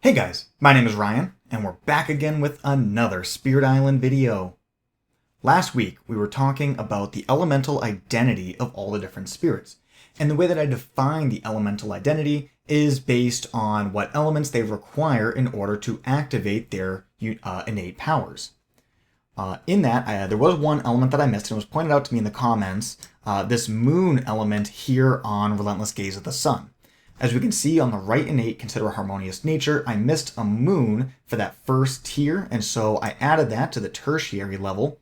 Hey guys, my name is Ryan, and we're back again with another Spirit Island video. Last week, we were talking about the elemental identity of all the different spirits. And the way that I define the elemental identity is based on what elements they require in order to activate their innate powers. In that, there was one element that I missed, and it was pointed out to me in the comments, this moon element here on Relentless Gaze of the Sun. As we can see on the right innate consider harmonious nature, I missed a moon for that first tier, and so I added that to the tertiary level.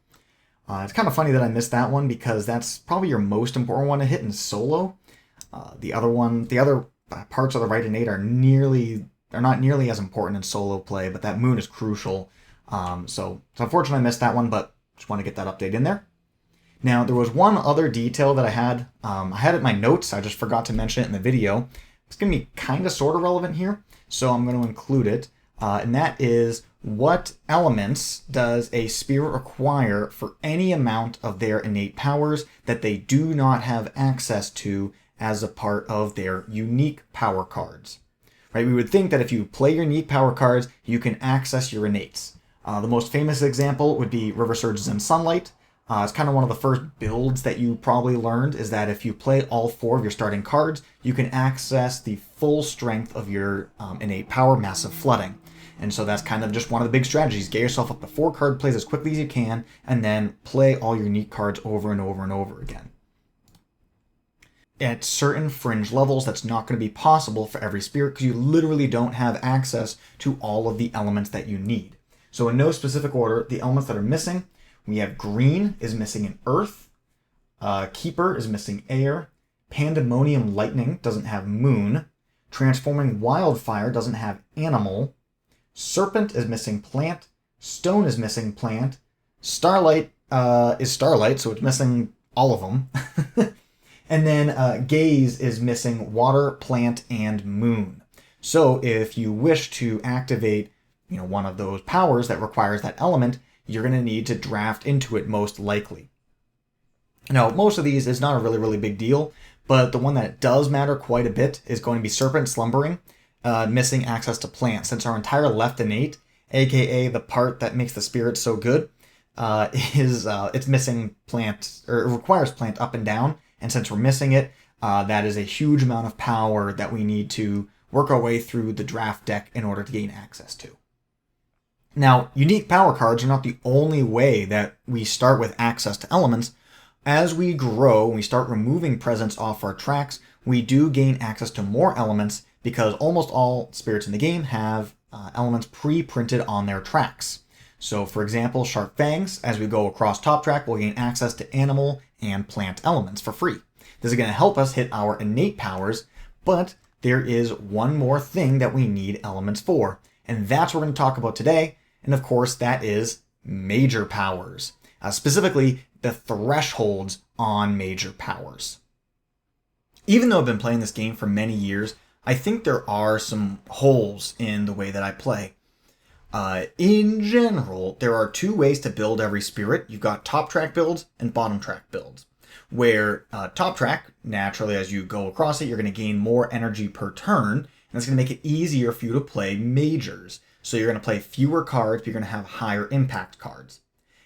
It's kind of funny that I missed that one because that's probably your most important one to hit in solo. The other parts of the right innate are not nearly as important in solo play, but that moon is crucial. So it's unfortunate I missed that one, but just want to get that update in there. Now, there was one other detail that I had it in my notes, I just forgot to mention it in the video. It's going to be kind of sort of relevant here, so I'm going to include it. And that is, what elements does a spirit require for any amount of their innate powers that they do not have access to as a part of their unique power cards? Right? We would think that if you play your unique power cards, you can access your innates. The most famous example would be River Surges and Sunlight. It's kind of one of the first builds that you probably learned, is that if you play all 4 of your starting cards, you can access the full strength of your innate power, Massive Flooding. And so that's kind of just one of the big strategies. Get yourself up to 4 card plays as quickly as you can, and then play all your unique cards over and over and over again. At certain fringe levels, that's not going to be possible for every spirit because you literally don't have access to all of the elements that you need. So in no specific order, the elements that are missing, we have green is missing an earth, keeper is missing air, pandemonium lightning doesn't have moon, transforming wildfire doesn't have animal, serpent is missing plant, stone is missing plant, starlight is starlight, so it's missing all of them, and then gaze is missing water, plant, and moon. So if you wish to activate one of those powers that requires that element, you're going to need to draft into it most likely. Now, most of these is not a really big deal, but the one that does matter quite a bit is going to be Serpent Slumbering, missing access to plants. Since our entire left innate, aka the part that makes the spirit so good, it's missing plant, or it requires plant up and down, and since we're missing it, that is a huge amount of power that we need to work our way through the draft deck in order to gain access to. Now, unique power cards are not the only way that we start with access to elements. As we grow and we start removing presence off our tracks, we do gain access to more elements because almost all spirits in the game have elements pre-printed on their tracks. So, for example, Sharp Fangs, as we go across top track, will gain access to animal and plant elements for free. This is going to help us hit our innate powers, but there is one more thing that we need elements for, and that's what we're going to talk about today. And of course, that is major powers, specifically the thresholds on major powers. Even though I've been playing this game for many years, I think there are some holes in the way that I play. In general, there are 2 ways to build every spirit. You've got top track builds and bottom track builds, where top track, naturally, as you go across it, you're going to gain more energy per turn, and it's going to make it easier for you to play majors. So you're going to play fewer cards, but you're going to have higher impact cards.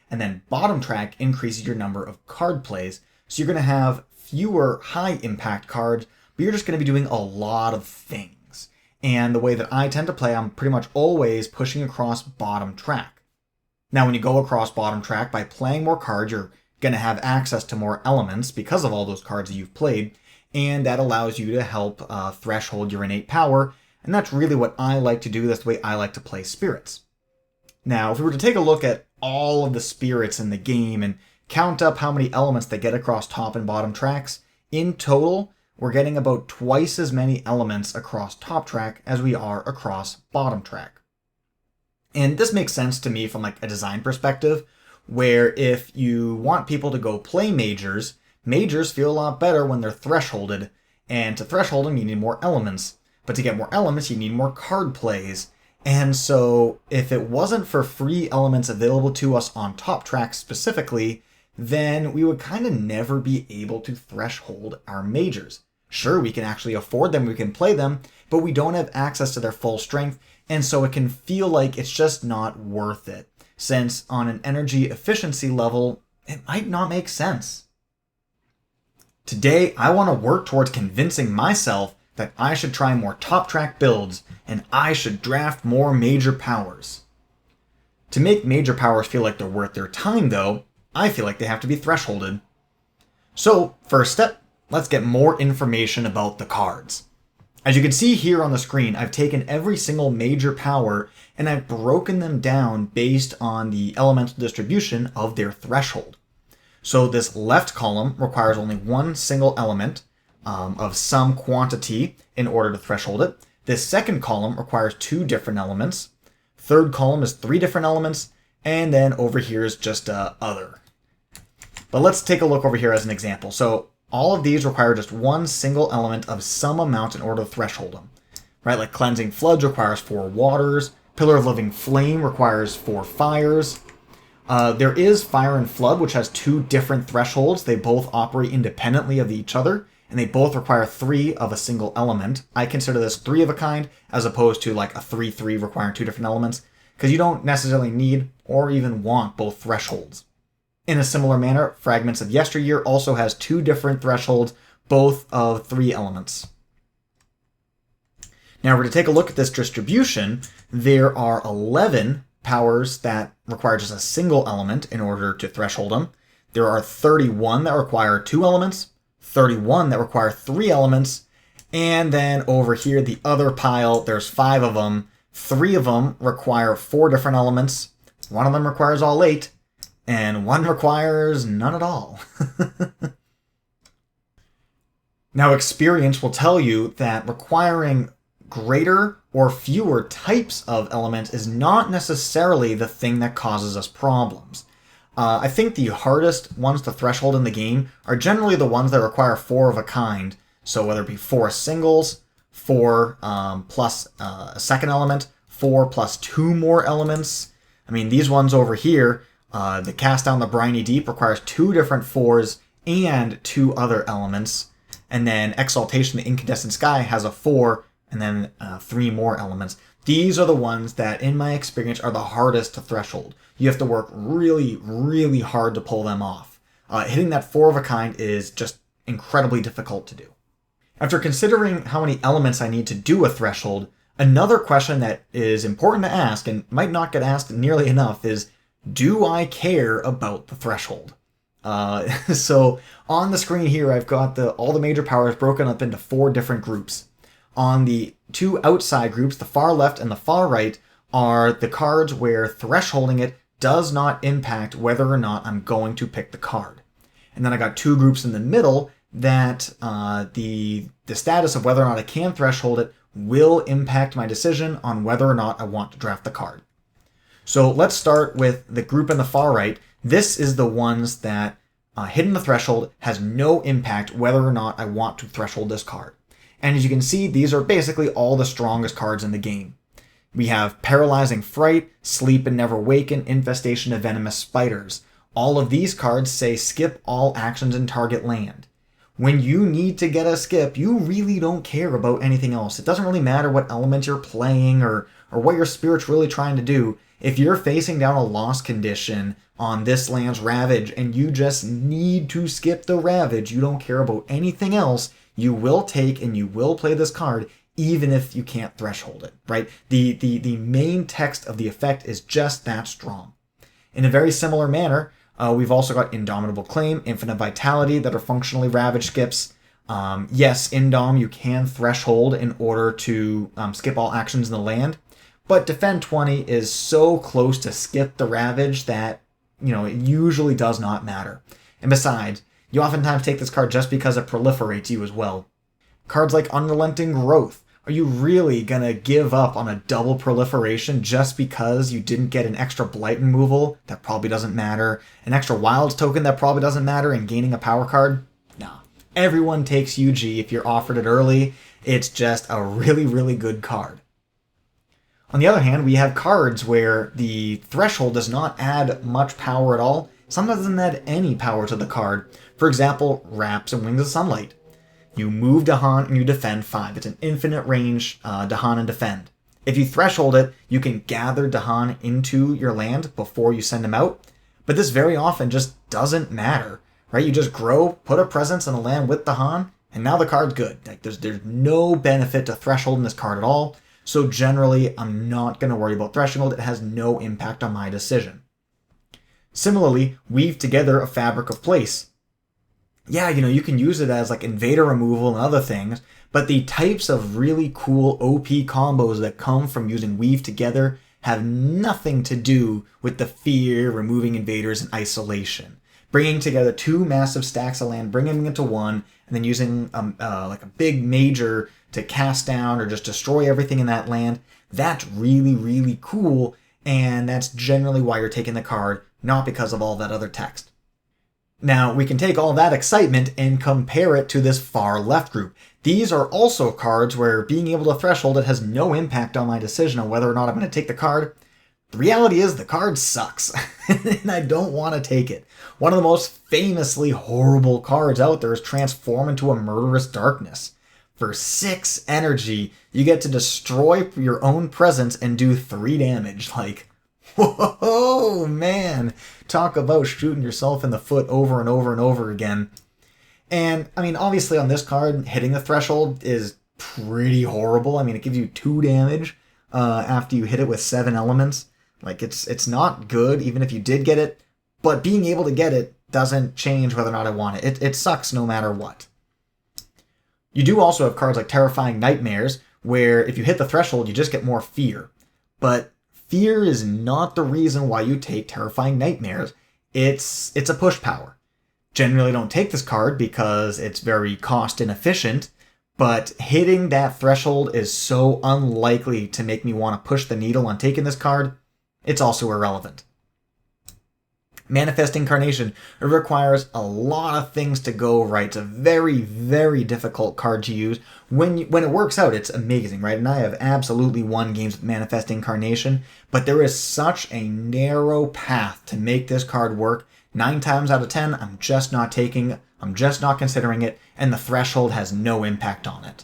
And then bottom track increases your number of card plays, so you're going to have fewer high impact cards, but you're just going to be doing a lot of things. And the way that I tend to play, I'm pretty much always pushing across bottom track. Now, when you go across bottom track, by playing more cards, you're going to have access to more elements because of all those cards that you've played, and that allows you to help threshold your innate power. And that's really what I like to do. That's the way I like to play spirits. Now, if we were to take a look at all of the spirits in the game and count up how many elements they get across top and bottom tracks, in total, we're getting about twice as many elements across top track as we are across bottom track. And this makes sense to me from like a design perspective, where if you want people to go play majors, majors feel a lot better when they're thresholded, and to threshold them, you need more elements. But to get more elements, you need more card plays. And so if it wasn't for free elements available to us on top track specifically, then we would kind of never be able to threshold our majors. Sure, we can actually afford them, we can play them, but we don't have access to their full strength, and so it can feel like it's just not worth it, since on an energy efficiency level, it might not make sense. Today, I want to work towards convincing myself that I should try more top track builds, and I should draft more major powers. To make major powers feel like they're worth their time, though, I feel like they have to be thresholded. So, first step, let's get more information about the cards. As you can see here on the screen, I've taken every single major power and I've broken them down based on the elemental distribution of their threshold. So this left column requires only one single element of some quantity in order to threshold it. This second column requires two different elements. Third column is three different elements. And then over here is just other. But let's take a look over here as an example. So all of these require just one single element of some amount in order to threshold them. Right? Like Cleansing Floods requires 4 waters. Pillar of Living Flame requires 4 fires. There is Fire and Flood, which has 2 different thresholds. They both operate independently of each other, and they both require 3 of a single element. I consider this 3 of a kind, as opposed to like a 3-3 requiring 2 different elements, because you don't necessarily need or even want both thresholds. In a similar manner, Fragments of Yesteryear also has 2 different thresholds, both of 3 elements. Now, we're going to take a look at this distribution. There are 11 powers that require just a single element in order to threshold them. There are 31 that require 2 elements, 31 that require 3 elements, and then over here, the other pile, there's 5 of them. 3 of them require 4 different elements. 1 of them requires all 8, and 1 requires none at all. Now, experience will tell you that requiring greater or fewer types of elements is not necessarily the thing that causes us problems. I think the hardest ones to threshold in the game are generally the ones that require 4 of a kind. So whether it be 4 singles, 4 plus a second element, 4 plus 2 more elements. I mean, these ones over here, the Cast Down the Briny Deep requires 2 different 4s and 2 other elements. And then Exaltation the Incandescent Sky has a 4 and then 3 more elements. These are the ones that, in my experience, are the hardest to threshold. You have to work really, really hard to pull them off. Hitting that 4 of a kind is just incredibly difficult to do. After considering how many elements I need to do a threshold, another question that is important to ask, and might not get asked nearly enough, is, do I care about the threshold? So on the screen here, I've got all the major powers broken up into 4 different groups. On the 2 outside groups, the far left and the far right, are the cards where thresholding it does not impact whether or not I'm going to pick the card. And then I got 2 groups in the middle that the status of whether or not I can threshold it will impact my decision on whether or not I want to draft the card. So let's start with the group in the far right. This is the ones that hitting the threshold has no impact whether or not I want to threshold this card. And as you can see, these are basically all the strongest cards in the game. We have Paralyzing Fright, Sleep and Never Waken, Infestation of Venomous Spiders. All of these cards say skip all actions in target land. When you need to get a skip, you really don't care about anything else. It doesn't really matter what element you're playing or what your spirit's really trying to do. If you're facing down a loss condition on this land's Ravage and you just need to skip the Ravage, you don't care about anything else, you will take and you will play this card even if you can't threshold it, right? The main text of the effect is just that strong. In a very similar manner, we've also got Indomitable Claim, Infinite Vitality that are functionally Ravage skips. Yes, Indom you can threshold in order to skip all actions in the land, but Defend 20 is so close to skip the Ravage that, it usually does not matter. And besides, you oftentimes take this card just because it proliferates you as well. Cards like Unrelenting Growth. Are you really going to give up on a double proliferation just because you didn't get an extra blight removal that probably doesn't matter, an extra wilds token that probably doesn't matter, and gaining a power card? No. Everyone takes UG if you're offered it early. It's just a really, really good card. On the other hand, we have cards where the threshold does not add much power at all. Sometimes doesn't add any power to the card. For example, Wraps and Wings of Sunlight. You move Dahan and you defend 5. It's an infinite range Dahan and defend. If you threshold it, you can gather Dahan into your land before you send him out. But this very often just doesn't matter, right? You just grow, put a presence in a land with Dahan, and now the card's good. Like there's no benefit to thresholding this card at all. So generally, I'm not going to worry about threshold. It has no impact on my decision. Similarly, weave together a Fabric of Place. Yeah, you can use it as like invader removal and other things, but the types of really cool OP combos that come from using weave together have nothing to do with the fear, removing invaders, and isolation. Bringing together 2 massive stacks of land, bringing them into one, and then using like a big major to cast down or just destroy everything in that land, that's really, really cool, and that's generally why you're taking the card, not because of all that other text. Now, we can take all that excitement and compare it to this far left group. These are also cards where being able to threshold it has no impact on my decision on whether or not I'm going to take the card. The reality is the card sucks, and I don't want to take it. One of the most famously horrible cards out there is Transform into a Murderous Darkness. For 6 energy, you get to destroy your own presence and do 3 damage. Like, whoa, man. Talk about shooting yourself in the foot over and over and over again. And, I mean, obviously on this card, hitting the threshold is pretty horrible. I mean, it gives you 2 damage after you hit it with 7 elements. Like, it's not good, even if you did get it. But being able to get it doesn't change whether or not I want it. It sucks no matter what. You do also have cards like Terrifying Nightmares, where if you hit the threshold, you just get more fear. But fear is not the reason why you take Terrifying Nightmares. It's a push power. Generally don't take this card because it's very cost inefficient, but hitting that threshold is so unlikely to make me want to push the needle on taking this card, it's also irrelevant. Manifest Incarnation, it requires a lot of things to go right. It's a very, very difficult card to use. When it works out, it's amazing, right? And I have absolutely won games with Manifest Incarnation, but there is such a narrow path to make this card work. 9 times out of 10, I'm just not considering it, and the threshold has no impact on it.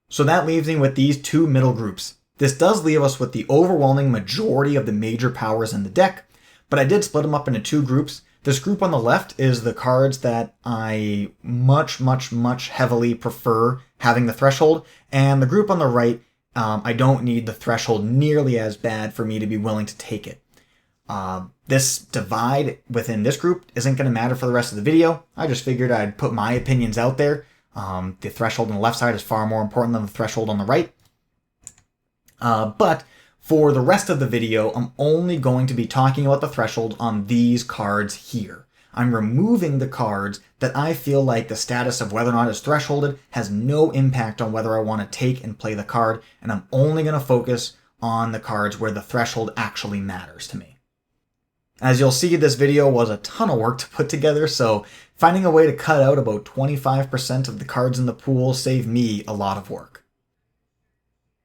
So that leaves me with these 2 middle groups. This does leave us with the overwhelming majority of the major powers in the deck, but I did split them up into 2 groups. This group on the left is the cards that I much, much, much heavily prefer having the threshold, and the group on the right, I don't need the threshold nearly as bad for me to be willing to take it. This divide within this group isn't going to matter for the rest of the video. I just figured I'd put my opinions out there. The threshold on the left side is far more important than the threshold on the right. But for the rest of the video, I'm only going to be talking about the threshold on these cards here. I'm removing the cards that I feel like the status of whether or not it's thresholded has no impact on whether I want to take and play the card, and I'm only going to focus on the cards where the threshold actually matters to me. As you'll see, this video was a ton of work to put together, so finding a way to cut out about 25% of the cards in the pool saved me a lot of work.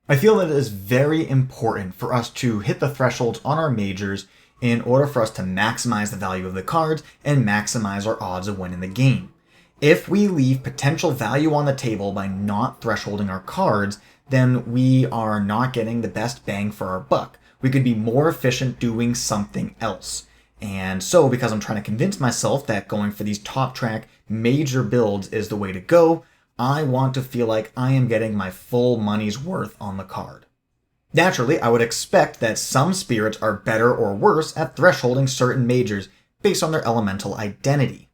I feel that it is very important for us to hit the thresholds on our majors in order for us to maximize the value of the cards and maximize our odds of winning the game. If we leave potential value on the table by not thresholding our cards, then we are not getting the best bang for our buck. We could be more efficient doing something else. And so, because I'm trying to convince myself that going for these top track major builds is the way to go, I want to feel like I am getting my full money's worth on the card. Naturally, I would expect that some spirits are better or worse at thresholding certain majors based on their elemental identity.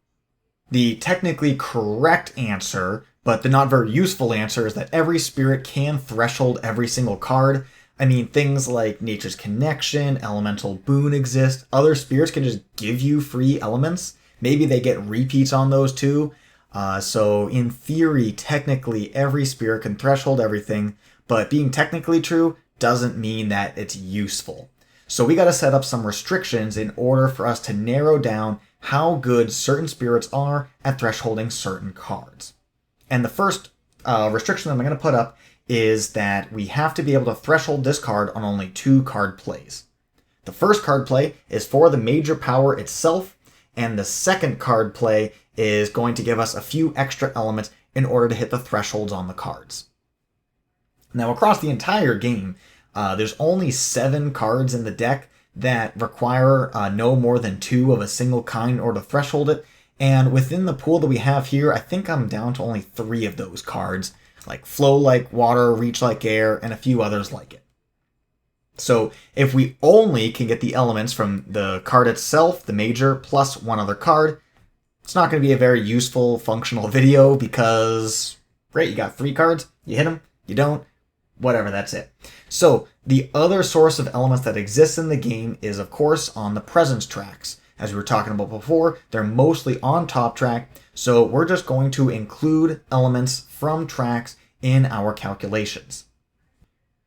The technically correct answer, but the not very useful answer, is that every spirit can threshold every single card. I mean, things like Nature's Connection, Elemental Boon exist. Other spirits can just give you free elements. Maybe they get repeats on those too. So in theory, technically, every spirit can threshold everything, but being technically true doesn't mean that it's useful. So we got to set up some restrictions in order for us to narrow down how good certain spirits are at thresholding certain cards. And the first restriction that I'm going to put up is that we have to be able to threshold this card on only 2 card plays. The first card play is for the major power itself, and the second card play is going to give us a few extra elements in order to hit the thresholds on the cards. Now, across the entire game, there's only 7 cards in the deck that require no more than 2 of a single kind in order to threshold it. And within the pool that we have here, I think I'm down to only 3 of those cards, like Flow Like Water, Reach Like Air, and a few others like it. So if we only can get the elements from the card itself, the major, plus one other card, it's not going to be a very useful, functional video because, great, you got 3 cards, you hit them, you don't, whatever, that's it. So the other source of elements that exists in the game is, of course, on the presence tracks. As we were talking about before, they're mostly on top track, so we're just going to include elements from tracks in our calculations.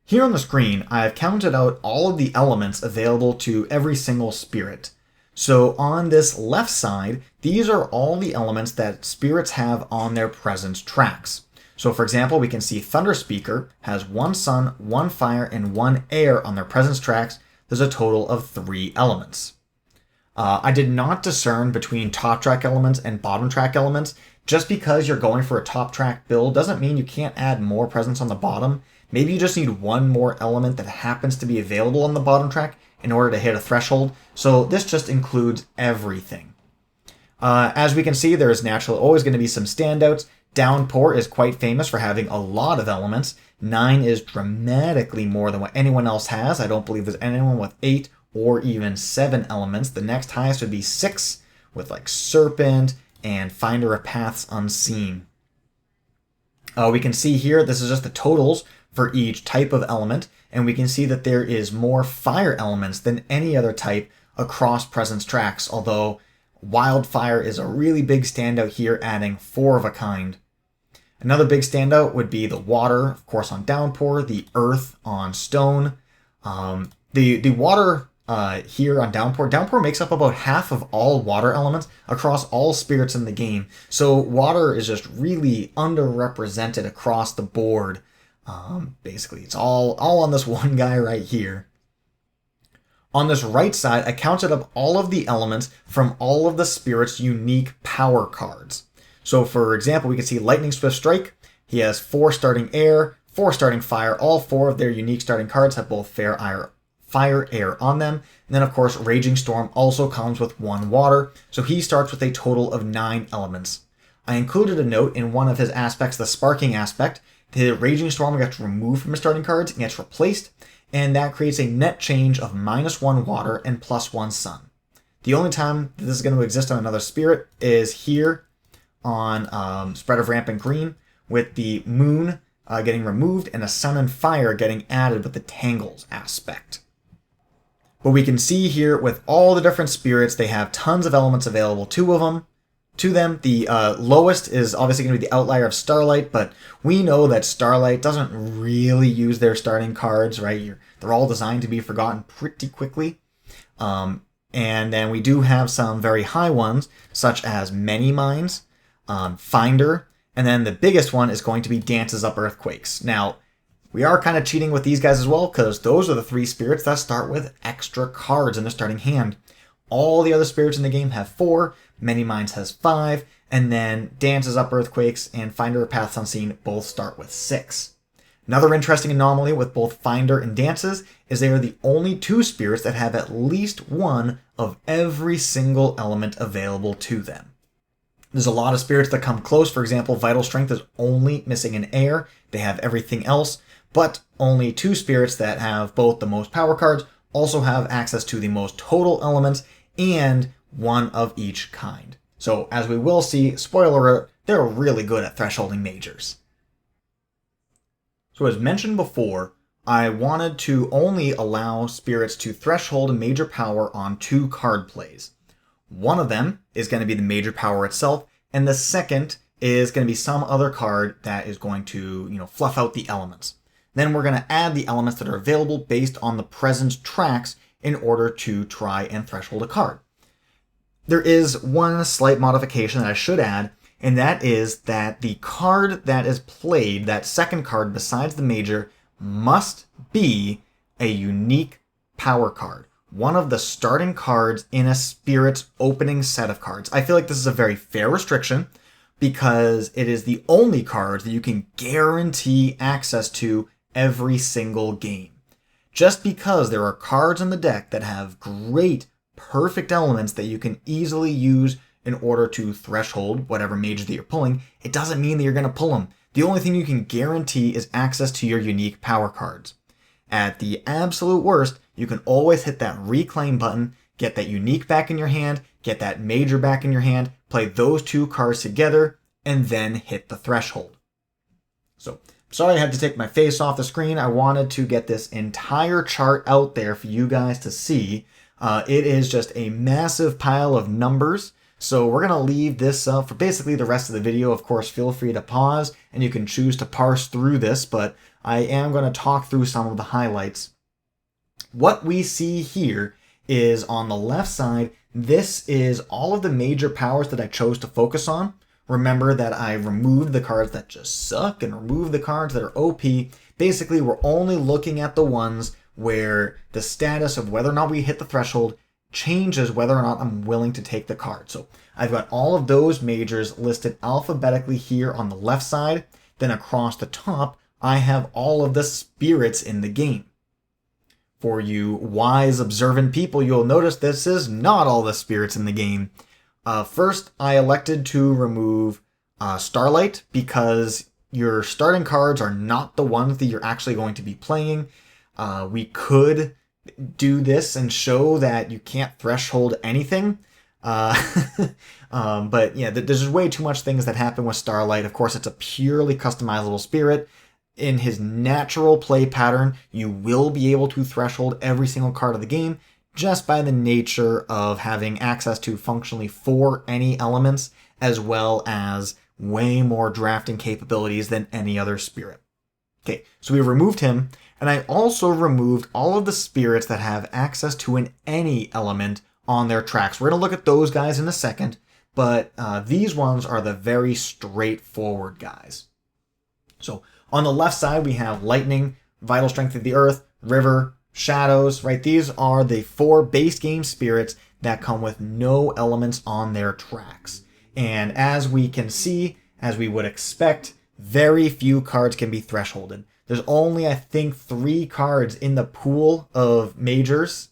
Here on the screen, I have counted out all of the elements available to every single spirit. So on this left side, these are all the elements that spirits have on their presence tracks. So for example, we can see Thunder Speaker has 1 sun, 1 fire, and 1 air on their presence tracks. There's a total of 3 elements. I did not discern between top track elements and bottom track elements. Just because you're going for a top track build doesn't mean you can't add more presence on the bottom. Maybe you just need 1 more element that happens to be available on the bottom track in order to hit a threshold. So this just includes everything. As we can see, there is naturally always going to be some standouts. Downpour is quite famous for having a lot of elements. 9 is dramatically more than what anyone else has. I don't believe there's anyone with 8 or even 7 elements. The next highest would be 6 with like Serpent and Finder of Paths Unseen. We can see here, this is just the totals for each type of element, and we can see that there is more fire elements than any other type across presence tracks, although Wildfire is a really big standout here, adding 4 of a kind. Another big standout would be the water, of course, on Downpour, the earth on Stone. The water here on Downpour makes up about half of all water elements across all spirits in the game. So water is just really underrepresented across the board. Basically, it's all on this one guy right here. On this right side, I counted up all of the elements from all of the spirits' unique power cards. So for example, we can see Lightning Swift Strike. He has 4 starting air, 4 starting fire. All 4 of their unique starting cards have both fire, air on them. And then of course, Raging Storm also comes with 1 water. So he starts with a total of 9 elements. I included a note in one of his aspects, the Sparking aspect. The Raging Storm gets removed from his starting cards and gets replaced, and that creates a net change of -1 water and +1 sun. The only time this is going to exist on another spirit is here on Spread of Rampant Green, with the moon getting removed and a sun and fire getting added with the Tangles aspect. But we can see here with all the different spirits, they have tons of elements available to them. The lowest is obviously going to be the outlier of Starlight, but we know that Starlight doesn't really use their starting cards, right? They're all designed to be forgotten pretty quickly. And then we do have some very high ones, such as Many Minds, Finder, and then the biggest one is going to be Dances Up Earthquakes. Now, we are kind of cheating with these guys as well, because those are the 3 spirits that start with extra cards in their starting hand. All the other spirits in the game have 4, Many Minds has 5, and then Dances Up Earthquakes and Finder of Paths Unseen both start with 6. Another interesting anomaly with both Finder and Dances is they are the only 2 spirits that have at least 1 of every single element available to them. There's a lot of spirits that come close. For example, Vital Strength is only missing an air. They have everything else, but only 2 spirits that have both the most power cards also have access to the most total elements and 1 of each kind. So as we will see, spoiler alert, they're really good at thresholding majors. So as mentioned before, I wanted to only allow spirits to threshold a major power on 2 card plays. One of them is going to be the major power itself, and the second is going to be some other card that is going to, fluff out the elements. Then we're going to add the elements that are available based on the presence tracks in order to try and threshold a card. There is one slight modification that I should add, and that is that the card that is played, that second card besides the major, must be a unique power card. One of the starting cards in a spirit's opening set of cards. I feel like this is a very fair restriction, because it is the only cards that you can guarantee access to every single game. Just because there are cards in the deck that have great, perfect elements that you can easily use in order to threshold whatever major that you're pulling, it doesn't mean that you're going to pull them. The only thing you can guarantee is access to your unique power cards. At the absolute worst, you can always hit that reclaim button, get that unique back in your hand, get that major back in your hand, play those two cards together, and then hit the threshold. So, sorry I had to take my face off the screen. I wanted to get this entire chart out there for you guys to see. It is just a massive pile of numbers. So we're going to leave this up for basically the rest of the video. Of course, feel free to pause and you can choose to parse through this, but I am going to talk through some of the highlights. What we see here is on the left side, this is all of the major powers that I chose to focus on. Remember that I removed the cards that just suck and removed the cards that are OP. Basically, we're only looking at the ones where the status of whether or not we hit the threshold changes whether or not I'm willing to take the card. So I've got all of those majors listed alphabetically here on the left side. Then across the top, I have all of the spirits in the game. For you wise, observant people, you'll notice this is not all the spirits in the game. First, I elected to remove Starlight because your starting cards are not the ones that you're actually going to be playing. We could do this and show that you can't threshold anything. But yeah, there's just way too much things that happen with Starlight. Of course, it's a purely customizable spirit. In his natural play pattern, you will be able to threshold every single card of the game just by the nature of having access to functionally 4 any elements, as well as way more drafting capabilities than any other spirit. Okay, so we removed him, and I also removed all of the spirits that have access to an any element on their tracks. We're going to look at those guys in a second, but these ones are the very straightforward guys. So on the left side, we have Lightning, Vital Strength of the Earth, River, Shadows, right? These are the 4 base game spirits that come with no elements on their tracks. And as we can see, as we would expect, very few cards can be thresholded. There's only, I think, 3 cards in the pool of majors,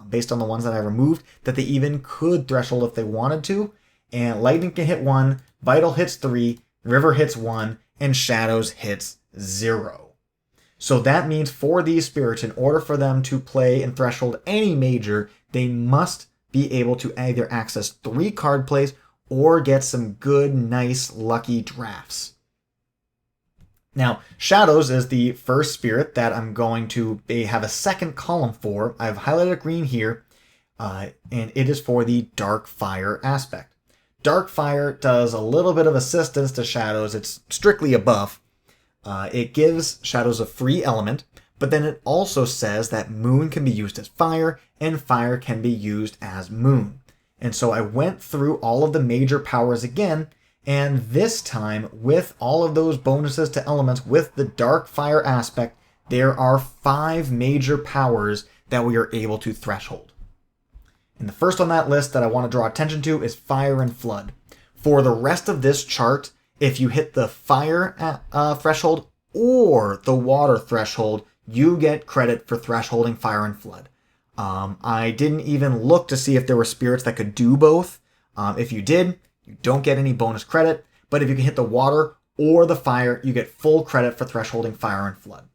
based on the ones that I removed, that they even could threshold if they wanted to. And Lightning can hit 1, Vital hits 3, River hits 1, and Shadows hits 0. So that means for these spirits, in order for them to play and threshold any major, they must be able to either access 3 card plays or get some good, nice, lucky drafts. Now, Shadows is the first spirit that I'm going to have a second column for. I've highlighted green here, and it is for the Dark Fire aspect. Dark Fire does a little bit of assistance to Shadows. It's strictly a buff. It gives Shadows a free element, but then it also says that Moon can be used as fire, and fire can be used as Moon. And so I went through all of the major powers again, and this time, with all of those bonuses to elements, with the Dark Fire aspect, there are 5 major powers that we are able to threshold. And the first on that list that I want to draw attention to is Fire and Flood. For the rest of this chart, if you hit the fire threshold or the water threshold, you get credit for thresholding Fire and Flood. I didn't even look to see if there were spirits that could do both. If you did, you don't get any bonus credit, but if you can hit the water or the fire, you get full credit for thresholding Fire and Flood.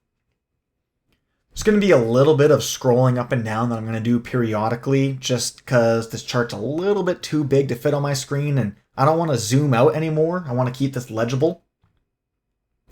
There's going to be a little bit of scrolling up and down that I'm going to do periodically, just because this chart's a little bit too big to fit on my screen, and I don't want to zoom out anymore. I want to keep this legible.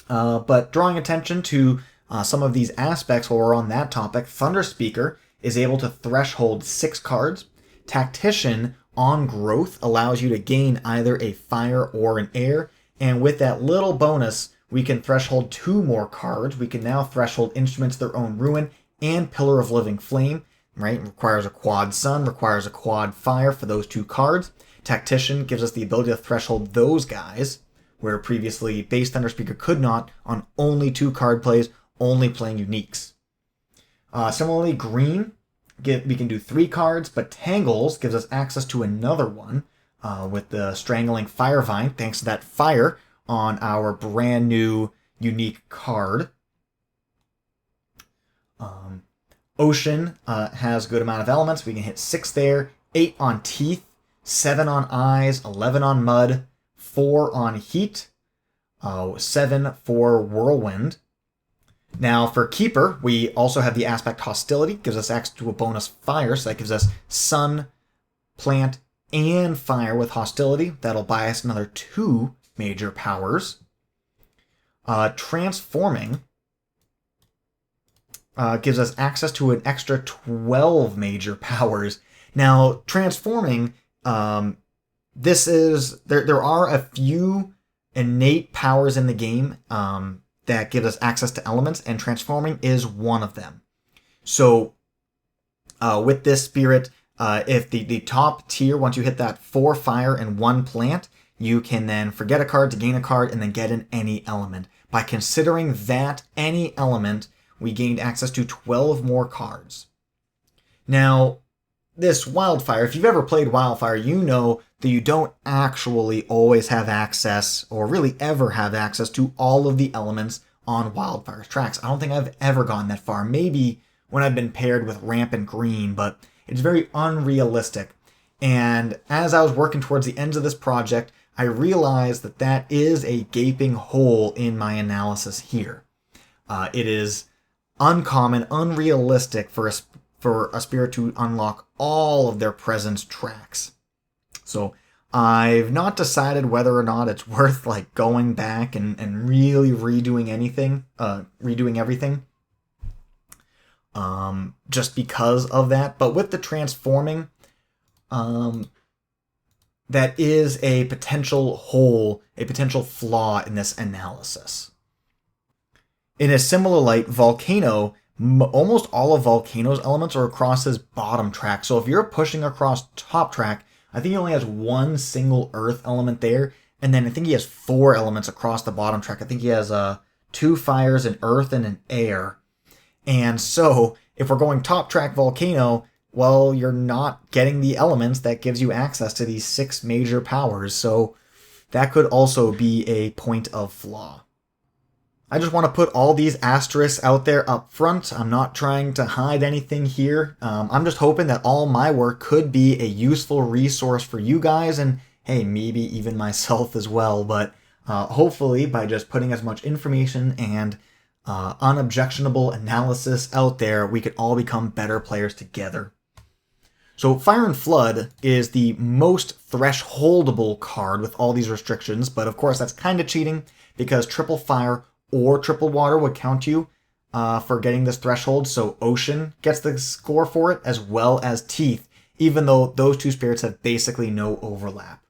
But drawing attention to some of these aspects while we're on that topic, Thunder Speaker is able to threshold 6 cards. Tactician on growth allows you to gain either a fire or an air, and with that little bonus, we can threshold 2 more cards. We can now threshold Instruments of Their Own Ruin and Pillar of Living Flame, right? It requires a quad sun, requires a quad fire for those 2 cards. Tactician gives us the ability to threshold those guys, where previously base Thunder Speaker could not, on only 2 card plays, only playing uniques. Similarly, green, we can do 3 cards, but Tangles gives us access to another one. with the Strangling Fire Vine, thanks to that fire on our brand new unique card. Ocean has a good amount of elements. We can hit 6 there, 8 on Teeth, 7 on Eyes, 11 on Mud, 4 on Heat, 7 for Whirlwind. Now for Keeper, we also have the aspect Hostility, gives us access to a bonus fire, so that gives us Sun, Plant, and Fire with Hostility. That'll buy us another 2 major powers. Transforming gives us access to an extra 12 major powers. Now, transforming, this is there are a few innate powers in the game that give us access to elements, and transforming is one of them. So, with this spirit, if the top tier, once you hit that 4 fire and 1 plant, you can then forget a card to gain a card and then get an any element. By considering that any element, we gained access to 12 more cards. Now, this Wildfire, if you've ever played Wildfire, you know that you don't actually always have access, or really ever have access, to all of the elements on Wildfire's tracks. I don't think I've ever gone that far. Maybe when I've been paired with Rampant Green, but it's very unrealistic. And as I was working towards the ends of this project, I realized that that is a gaping hole in my analysis here. It is uncommon, unrealistic for a spirit to unlock all of their presence tracks. So I've not decided whether or not it's worth like going back and really redoing everything. Just because of that. But with the transforming, that is a potential hole, a potential flaw in this analysis. In a similar light, Volcano, almost all of Volcano's elements are across his bottom track. So if you're pushing across top track, I think he only has 1 single earth element there. And then I think he has 4 elements across the bottom track. I think he has 2 fires, an earth, and an air. And so if we're going top track Volcano, well, you're not getting the elements that gives you access to these 6 major powers. So that could also be a point of flaw. I just want to put all these asterisks out there up front. I'm not trying to hide anything here. I'm just hoping that all my work could be a useful resource for you guys, and hey, maybe even myself as well. But hopefully by just putting as much information and unobjectionable analysis out there, we could all become better players together. So Fire and Flood is the most thresholdable card with all these restrictions, but of course that's kind of cheating because triple fire or triple water would count you for getting this threshold. So Ocean gets the score for it, as well as Teeth, even though those 2 spirits have basically no overlap.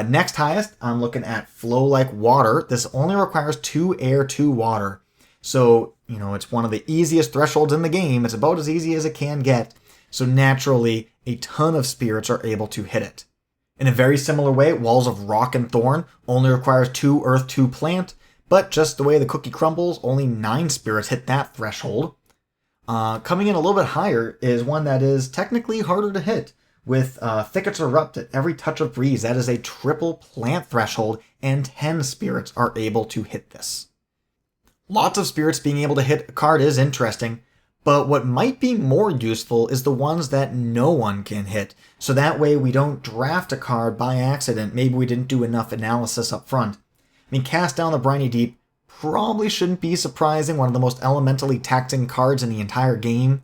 Next highest, I'm looking at Flow Like Water. This only requires 2 air, 2 water. So, it's one of the easiest thresholds in the game. It's about as easy as it can get. So naturally, a ton of spirits are able to hit it. In a very similar way, Walls of Rock and Thorn only requires 2 earth, 2 plant. But just the way the cookie crumbles, only 9 spirits hit that threshold. Coming in a little bit higher is one that is technically harder to hit, with Thickets Erupt at every touch of breeze. That is a triple plant threshold, and 10 spirits are able to hit this. Lots of spirits being able to hit a card is interesting, but what might be more useful is the ones that no one can hit. So that way we don't draft a card by accident. Maybe we didn't do enough analysis up front. I mean, Cast Down the Briny Deep probably shouldn't be surprising. One of the most elementally taxing cards in the entire game.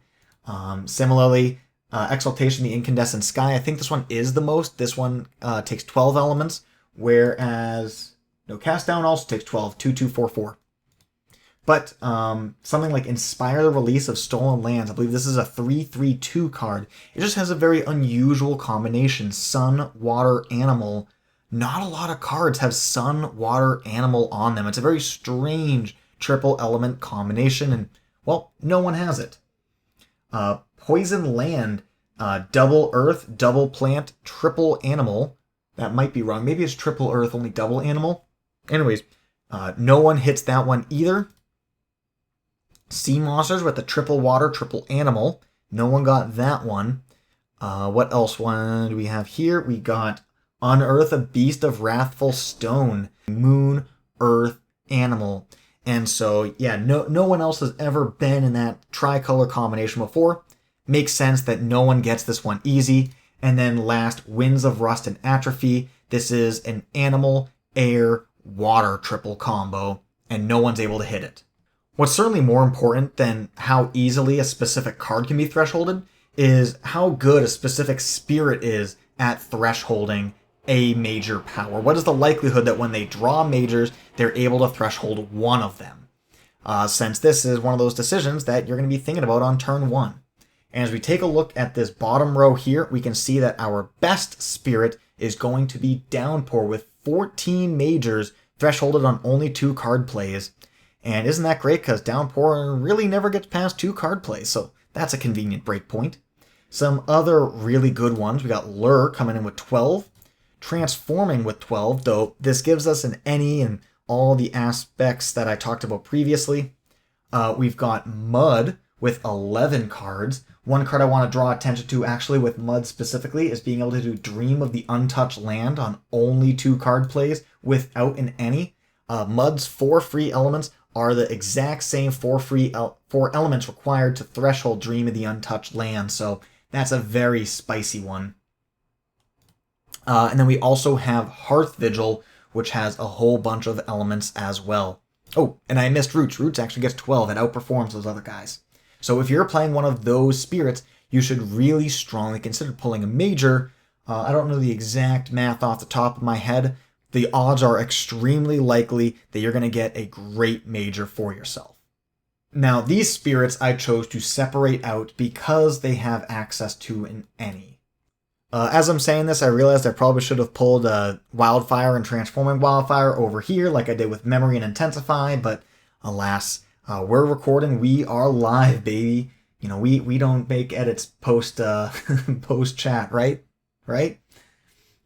Similarly, Exaltation, the Incandescent Sky. I think this one is the most. This one takes 12 elements, whereas Cast Down also takes 12, 2, 2, 4, 4. But something like Inspire the Release of Stolen Lands, I believe this is a 3/3/2 card. It just has a very unusual combination. Sun, water, animal. Not a lot of cards have sun, water, animal on them. It's a very strange triple element combination, and, well, no one has it. Poison Land, double earth, double plant, triple animal. That might be wrong. Maybe it's triple earth, only double animal. Anyways, no one hits that one either. Sea Monsters with the triple water, triple animal. No one got that one. What else one do we have here? We got Unearth a Beast of Wrathful Stone. Moon, Earth, Animal. And so, yeah, no one else has ever been in that tricolor combination before. Makes sense that no one gets this one easy. And then last, Winds of Rust and Atrophy. This is an animal, air, water triple combo, and no one's able to hit it. What's certainly more important than how easily a specific card can be thresholded is how good a specific spirit is at thresholding a major power. What is the likelihood that when they draw majors, they're able to threshold one of them? Since this is one of those decisions that you're going to be thinking about on turn one. And as we take a look at this bottom row here, we can see that our best spirit is going to be Downpour with 14 majors thresholded on only 2 card plays. And isn't that great? Because Downpour really never gets past 2 card plays, so that's a convenient breakpoint. Some other really good ones. We got Lure coming in with 12. Transforming with 12, though this gives us an any and all the aspects that I talked about previously. We've got Mud with 11 cards. One card I want to draw attention to actually with Mud specifically is being able to do Dream of the Untouched Land on only 2 card plays without an any. Mud's 4 free elements are the exact same 4 elements required to threshold Dream of the Untouched Land, so that's a very spicy one. And then we also have Hearth Vigil, which has a whole bunch of elements as well. Oh, and I missed Roots. Roots actually gets 12. It outperforms those other guys. So if you're playing one of those spirits, you should really strongly consider pulling a major. I don't know the exact math off the top of my head. The odds are extremely likely that you're going to get a great major for yourself. Now, these spirits I chose to separate out because they have access to an any. As I'm saying this, I realized I probably should have pulled Wildfire and Transforming Wildfire over here like I did with Memory and Intensify, but alas, we're recording. We are live, baby. You know, we don't make edits post chat, right?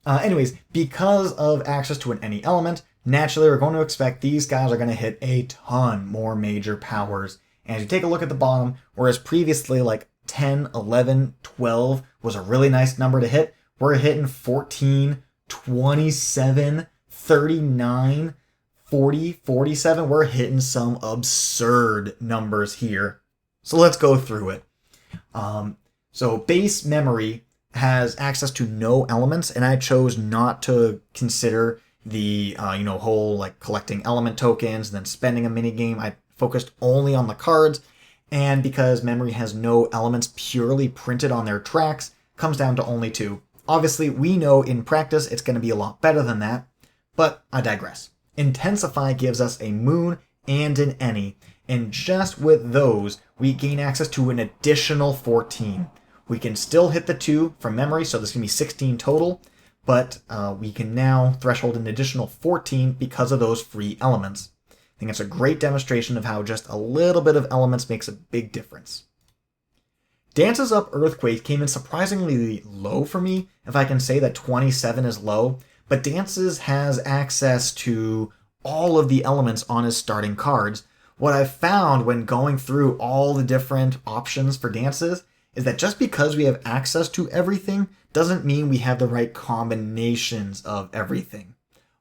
Anyways, because of access to an any element, naturally we're going to expect these guys are going to hit a ton more major powers. And as you take a look at the bottom, whereas previously like 10, 11, 12 was a really nice number to hit, we're hitting 14, 27, 39, 40, 47. We're hitting some absurd numbers here. So let's go through it. So base Memory has access to no elements, and I chose not to consider the whole like collecting element tokens and then spending a minigame. I focused only on the cards, and because Memory has no elements purely printed on their tracks, comes down to only 2. Obviously, we know in practice it's going to be a lot better than that, but I digress. Intensify gives us a moon and an any, and just with those, we gain access to an additional 14. We can still hit the 2 from Memory, so this can be 16 total, but we can now threshold an additional 14 because of those free elements. I think it's a great demonstration of how just a little bit of elements makes a big difference. Dances Up Earthquake came in surprisingly low for me, if I can say that 27 is low, but Dances has access to all of the elements on his starting cards. What I've found when going through all the different options for Dances is that just because we have access to everything doesn't mean we have the right combinations of everything.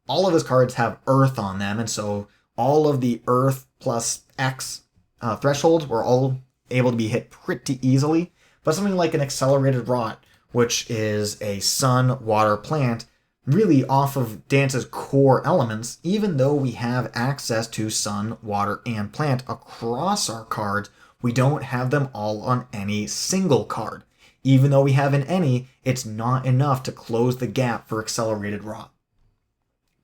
All of his cards have Earth on them, and so all of the Earth plus X thresholds were all able to be hit pretty easily, but something like an Accelerated Rot, which is a sun, water, plant, really off of Dance's core elements, even though we have access to sun, water, and plant across our cards, we don't have them all on any single card. Even though we have an any, it's not enough to close the gap for Accelerated Rot.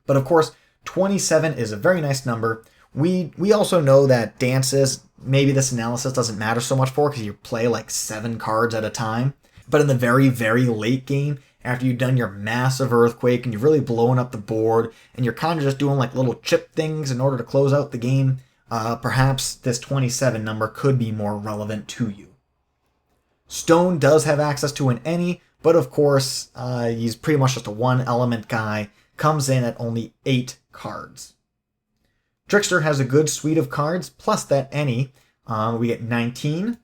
But of course, 27 is a very nice number. We also know that Dances, maybe this analysis doesn't matter so much for because you play like 7 cards at a time. But in the very, very late game, after you've done your massive Earthquake and you've really blown up the board and you're kind of just doing like little chip things in order to close out the game, perhaps this 27 number could be more relevant to you. Stone does have access to an any, but of course, he's pretty much just a 1 element guy, comes in at only 8 cards. Trickster has a good suite of cards, plus that any. We get 19,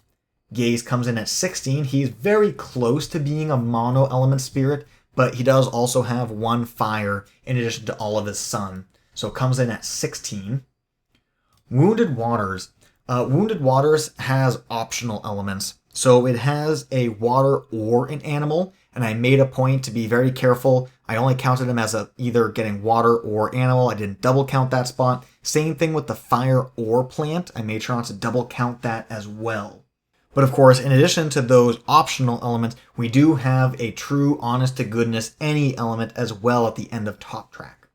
Gaze comes in at 16. He's very close to being a mono element spirit, but he does also have 1 fire in addition to all of his sun. So it comes in at 16. Wounded Waters. Wounded Waters has optional elements. So it has a water or an animal, and I made a point to be very careful. I only counted him as either getting water or animal. I didn't double count that spot. Same thing with the fire or plant. I made sure not to double count that as well. But of course, in addition to those optional elements, we do have a true honest-to-goodness any element as well at the end of top track.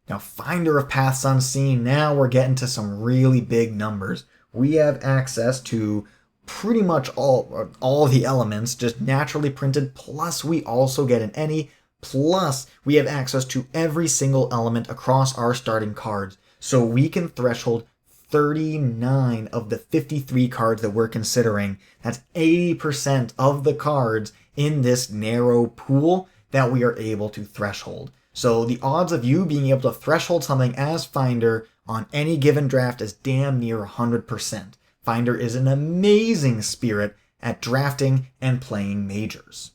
Now, Finder of Paths Unseen, now we're getting to some really big numbers. We have access to pretty much all the elements, just naturally printed, plus we also get an any, plus we have access to every single element across our starting cards. So we can threshold 39 of the 53 cards that we're considering. That's 80% of the cards in this narrow pool that we are able to threshold. So the odds of you being able to threshold something as Finder on any given draft is damn near 100%. Finder is an amazing spirit at drafting and playing majors.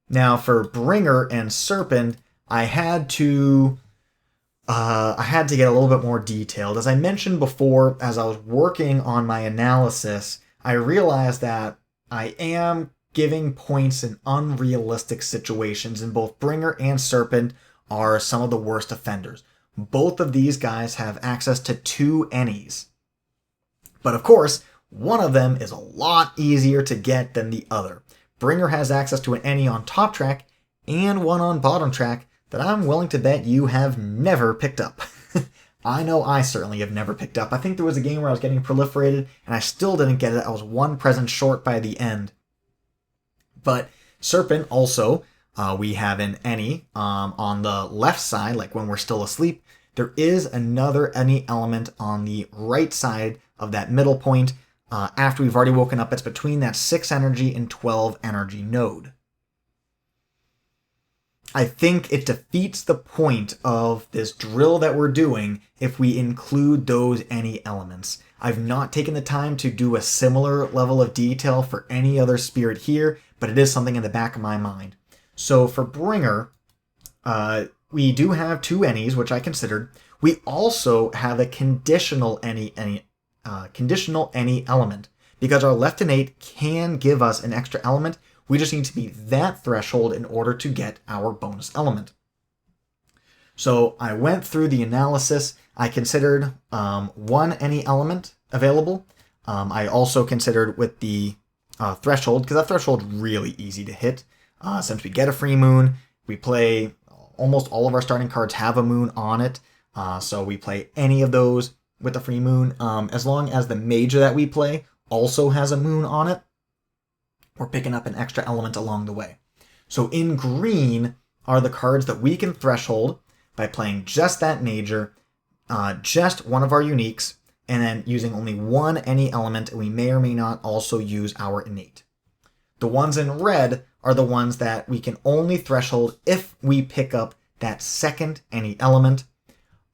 Now for Bringer and Serpent, I had to get a little bit more detailed. As I mentioned before, as I was working on my analysis, I realized that I am giving points in unrealistic situations, and both Bringer and Serpent are some of the worst offenders. Both of these guys have access to 2 Ennies. But of course, one of them is a lot easier to get than the other. Bringer has access to an Ennie on top track and one on bottom track that I'm willing to bet you have never picked up. I know I certainly have never picked up. I think there was a game where I was getting proliferated and I still didn't get it. I was 1 present short by the end. But Serpent also, we have an Ennie on the left side, like when we're still asleep. There is another Ennie element on the right side of that middle point after we've already woken up. It's between that 6 energy and 12 energy node. I think it defeats the point of this drill that we're doing if we include those Ennie elements. I've not taken the time to do a similar level of detail for any other spirit here, but it is something in the back of my mind. So for Bringer, we do have 2 Ennies, which I considered. We also have a conditional Ennie element. Because our left innate can give us an extra element, we just need to beat that threshold in order to get our bonus element. So I went through the analysis. I considered 1 Ennie element available. I also considered with the threshold, because that threshold is really easy to hit. Since we get a free moon, we play, almost all of our starting cards have a moon on it. So we play any of those with the free moon. As long as the major that we play also has a moon on it, we're picking up an extra element along the way. So in green are the cards that we can threshold by playing just that major, just one of our uniques, and then using only 1 Ennie element, and we may or may not also use our innate. The ones in red are the ones that we can only threshold if we pick up that second Ennie element,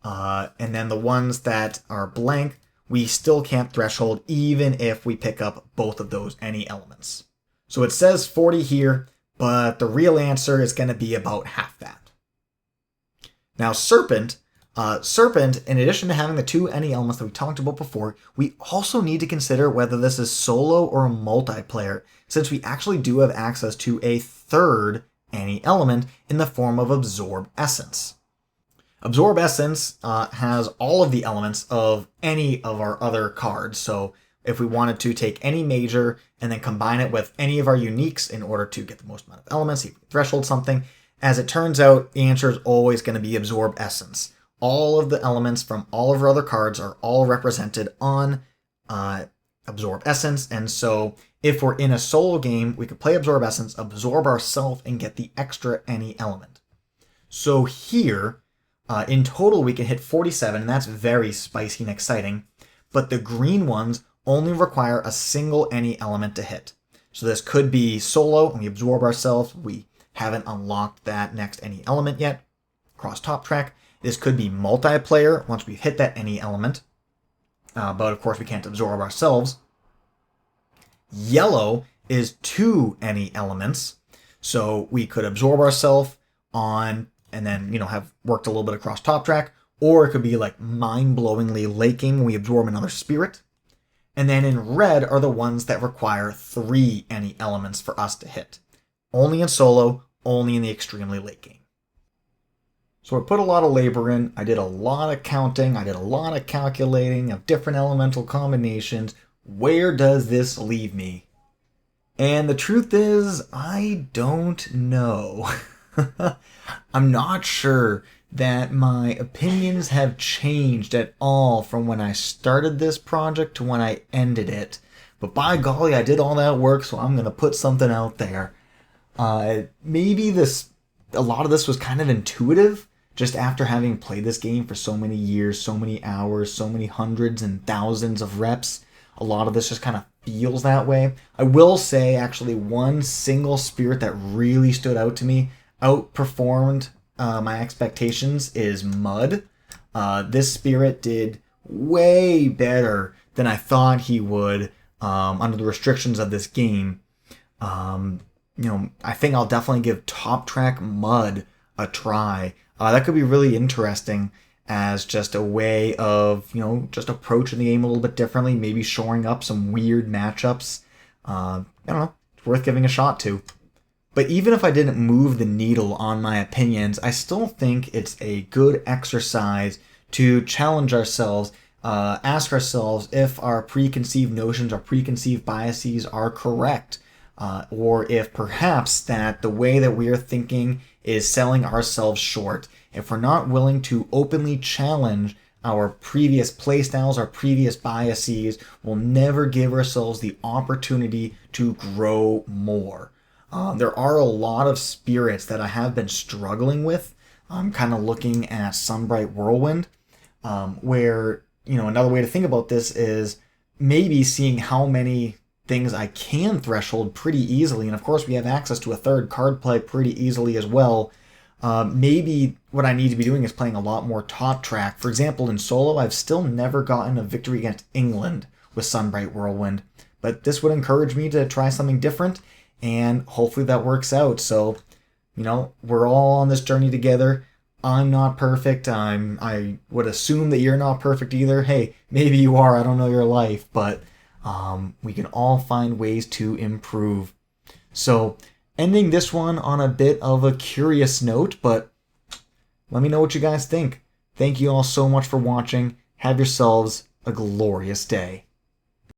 and then the ones that are blank, we still can't threshold even if we pick up both of those Ennie elements. So it says 40 here, but the real answer is going to be about half that. Now Serpent, in addition to having the 2 Ennie elements that we talked about before, we also need to consider whether this is solo or multiplayer, since we actually do have access to a third Ennie element in the form of Absorb Essence. Absorb Essence has all of the elements of any of our other cards, so if we wanted to take any major and then combine it with any of our uniques in order to get the most amount of elements, see if we can threshold something, as it turns out, the answer is always going to be Absorb Essence. All of the elements from all of our other cards are all represented on Absorb Essence, and so if we're in a solo game, we could play Absorb Essence, absorb ourselves, and get the extra Ennie element. So here, in total, we can hit 47, and that's very spicy and exciting, but the green ones only require a single Ennie element to hit. So this could be solo, and we absorb ourselves. We haven't unlocked that next Ennie element yet. Across top track. This could be multiplayer once we've hit that Ennie element. But of course we can't absorb ourselves. Yellow is 2 any elements. So we could absorb ourselves on and then, have worked a little bit across top track, or it could be like mind-blowingly laking when we absorb another spirit. And then in red are the ones that require 3 any elements for us to hit. Only in solo, only in the extremely late game. So I put a lot of labor in, I did a lot of counting, I did a lot of calculating of different elemental combinations. Where does this leave me? And the truth is, I don't know. I'm not sure that my opinions have changed at all from when I started this project to when I ended it. But by golly, I did all that work, so I'm going to put something out there. Maybe a lot of this was kind of intuitive, just after having played this game for so many years, so many hours, so many hundreds and thousands of reps. A lot of this just kind of feels that way. I will say, actually, one single spirit that really stood out to me, outperformed my expectations, is Mud. This spirit did way better than I thought he would under the restrictions of this game. I think I'll definitely give Top Track Mud a try. That could be really interesting as just a way of, just approaching the game a little bit differently, maybe shoring up some weird matchups. I don't know, it's worth giving a shot to. But even if I didn't move the needle on my opinions, I still think it's a good exercise to challenge ourselves, ask ourselves if our preconceived notions, our preconceived biases are correct. Or if perhaps that the way that we are thinking is selling ourselves short. If we're not willing to openly challenge our previous playstyles, our previous biases, we'll never give ourselves the opportunity to grow more. There are a lot of spirits that I have been struggling with. I'm kind of looking at Sunbright Whirlwind, where, another way to think about this is maybe seeing how many things I can threshold pretty easily, and of course we have access to a third card play pretty easily as well. Maybe what I need to be doing is playing a lot more top track. For example, in solo, I've still never gotten a victory against England with Sunbright Whirlwind, but this would encourage me to try something different, and hopefully that works out. So, we're all on this journey together. I'm not perfect. I would assume that you're not perfect either. Hey, maybe you are. I don't know your life, but we can all find ways to improve. So, ending this one on a bit of a curious note, but let me know what you guys think. Thank you all so much for watching. Have yourselves a glorious day.